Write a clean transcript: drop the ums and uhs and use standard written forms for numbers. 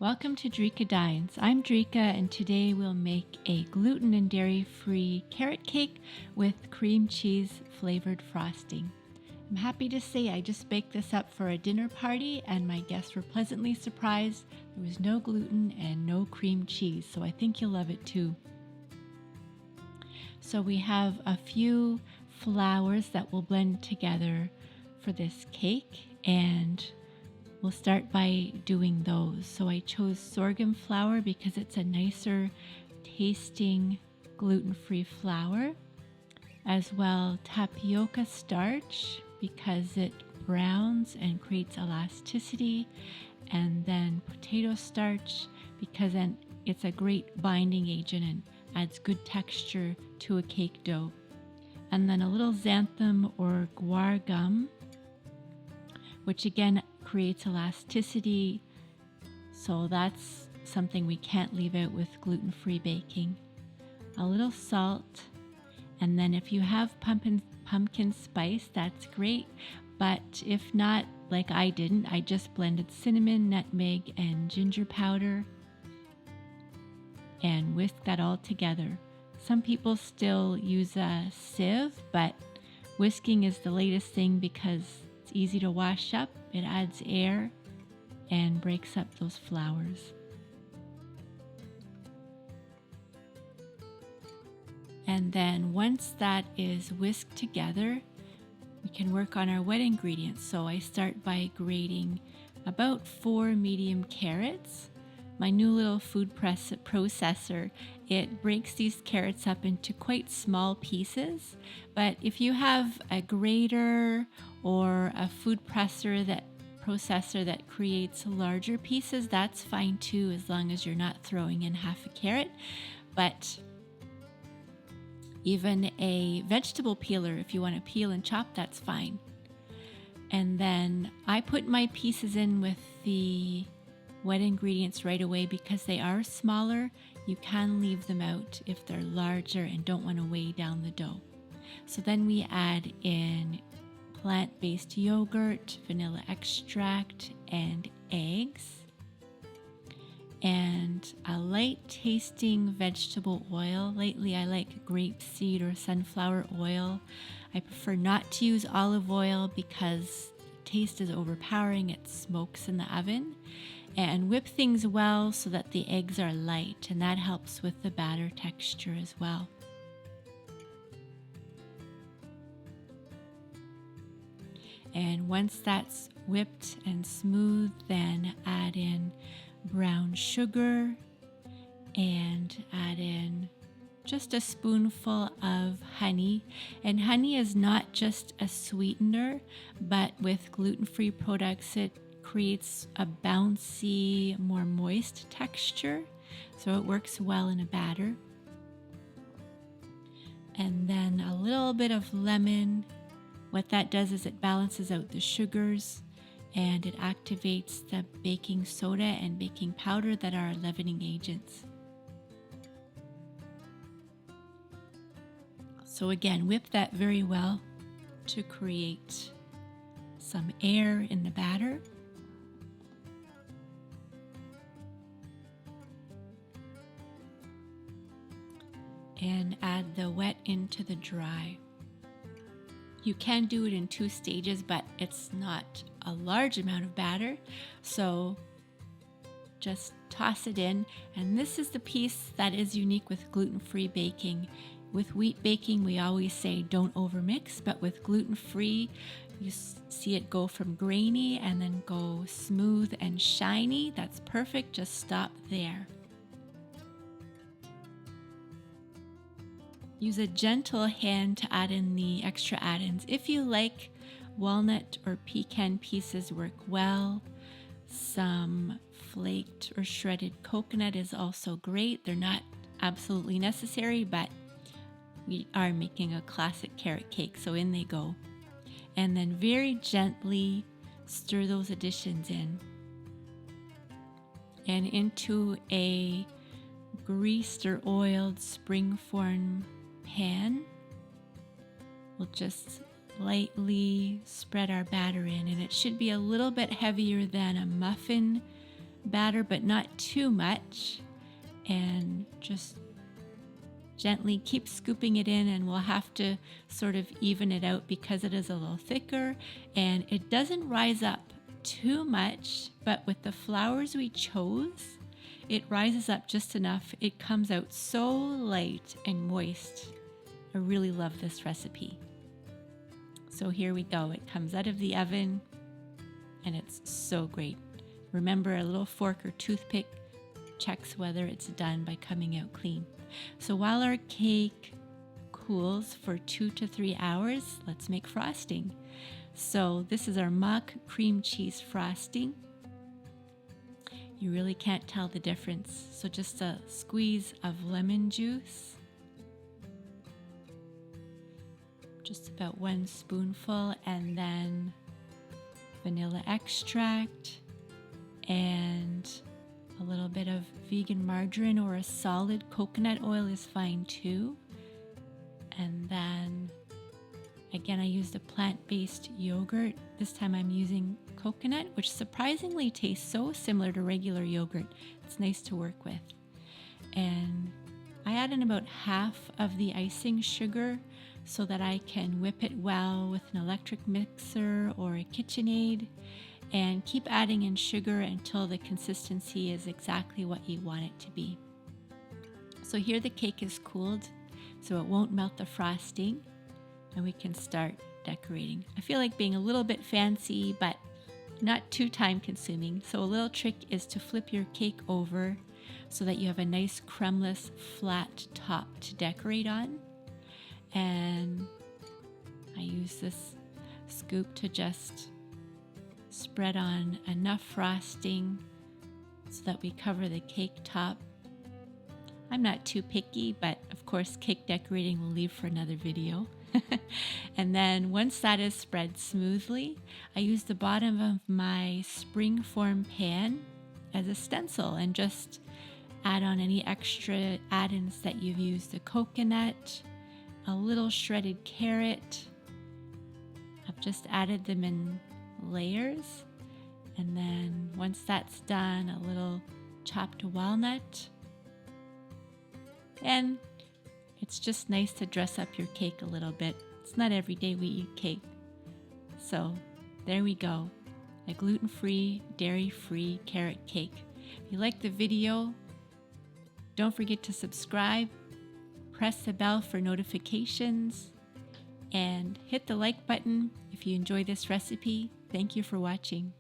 Welcome to Drika Dines. I'm Drika and today we'll make a gluten and dairy-free carrot cake with cream cheese flavored frosting. I'm happy to say I just baked this up for a dinner party and my guests were pleasantly surprised. There was no gluten and no cream cheese, so I think you'll love it too. So we have a few flours that we'll blend together for this cake, and we'll start by doing those. So I chose sorghum flour because it's a nicer tasting gluten-free flour, as well tapioca starch because it browns and creates elasticity, and then potato starch because then it's a great binding agent and adds good texture to a cake dough. And then a little xantham or guar gum, which again creates elasticity, so that's something we can't leave out with gluten-free baking. A little salt, and then if you have pumpkin spice, that's great, but if not, like I didn't, I just blended cinnamon, nutmeg, and ginger powder and whisked that all together. Some people still use a sieve, but whisking is the latest thing because it's easy to wash up, it adds air, and breaks up those flours. And then once that is whisked together, we can work on our wet ingredients. So I start by grating about 4 medium carrots. My new little food processor, it breaks these carrots up into quite small pieces, but if you have a grater or a food processor that creates larger pieces, that's fine too, as long as you're not throwing in half a carrot. But even a vegetable peeler, if you want to peel and chop, that's fine. And then I put my pieces in with the wet ingredients right away because they are smaller. You can leave them out if they're larger and don't want to weigh down the dough. So then we add in plant-based yogurt, vanilla extract, and eggs, and a light tasting vegetable oil. Lately I like grapeseed or sunflower oil. I prefer not to use olive oil because the taste is overpowering, it smokes in the oven. And whip things well so that the eggs are light, and that helps with the batter texture as well. And once that's whipped and smooth, then add in brown sugar and add in just a spoonful of honey. And honey is not just a sweetener, but with gluten-free products, it creates a bouncy, more moist texture, so it works well in a batter. And then a little bit of lemon. What that does is it balances out the sugars and it activates the baking soda and baking powder that are leavening agents. So again, whip that very well to create some air in the batter. And add the wet into the dry. You can do it in 2 stages, but it's not a large amount of batter, so just toss it in. And this is the piece that is unique with gluten-free baking. With wheat baking, we always say don't overmix, but with gluten-free, you see it go from grainy and then go smooth and shiny. That's perfect, just stop there. Use a gentle hand to add in the extra add-ins. If you like, walnut or pecan pieces work well. Some flaked or shredded coconut is also great. They're not absolutely necessary, but we are making a classic carrot cake, so in they go. And then very gently stir those additions in. And into a greased or oiled springform pan, we'll just lightly spread our batter in, and it should be a little bit heavier than a muffin batter, but not too much. And just gently keep scooping it in, and we'll have to sort of even it out because it is a little thicker and it doesn't rise up too much, but with the flours we chose, it rises up just enough. It comes out so light and moist. I really love this recipe. So here we go. It comes out of the oven and it's so great. Remember, a little fork or toothpick checks whether it's done by coming out clean. So while our cake cools for 2 to 3 hours, let's make frosting. So this is our mock cream cheese frosting. You really can't tell the difference. So just a squeeze of lemon juice. Just about 1 spoonful, and then vanilla extract and a little bit of vegan margarine, or a solid coconut oil is fine too. And then again, I used a plant-based yogurt. This time I'm using coconut, which surprisingly tastes so similar to regular yogurt. It's nice to work with. And I add in about half of the icing sugar so that I can whip it well with an electric mixer or a KitchenAid, and keep adding in sugar until the consistency is exactly what you want it to be. So here the cake is cooled, so it won't melt the frosting, and we can start decorating. I feel like being a little bit fancy, but not too time consuming. So a little trick is to flip your cake over so that you have a nice crumbless flat top to decorate on. And I use this scoop to just spread on enough frosting so that we cover the cake top. I'm not too picky, but of course cake decorating we'll leave for another video. And then once that is spread smoothly, I use the bottom of my springform pan as a stencil and just add on any extra add-ins that you've used. The coconut, a little shredded carrot. I've just added them in layers, and then once that's done, a little chopped walnut. And it's just nice to dress up your cake a little bit. It's not every day we eat cake. So there we go, a gluten-free, dairy-free carrot cake. If you like the video, don't forget to subscribe, press the bell for notifications, and hit the like button if you enjoy this recipe. Thank you for watching.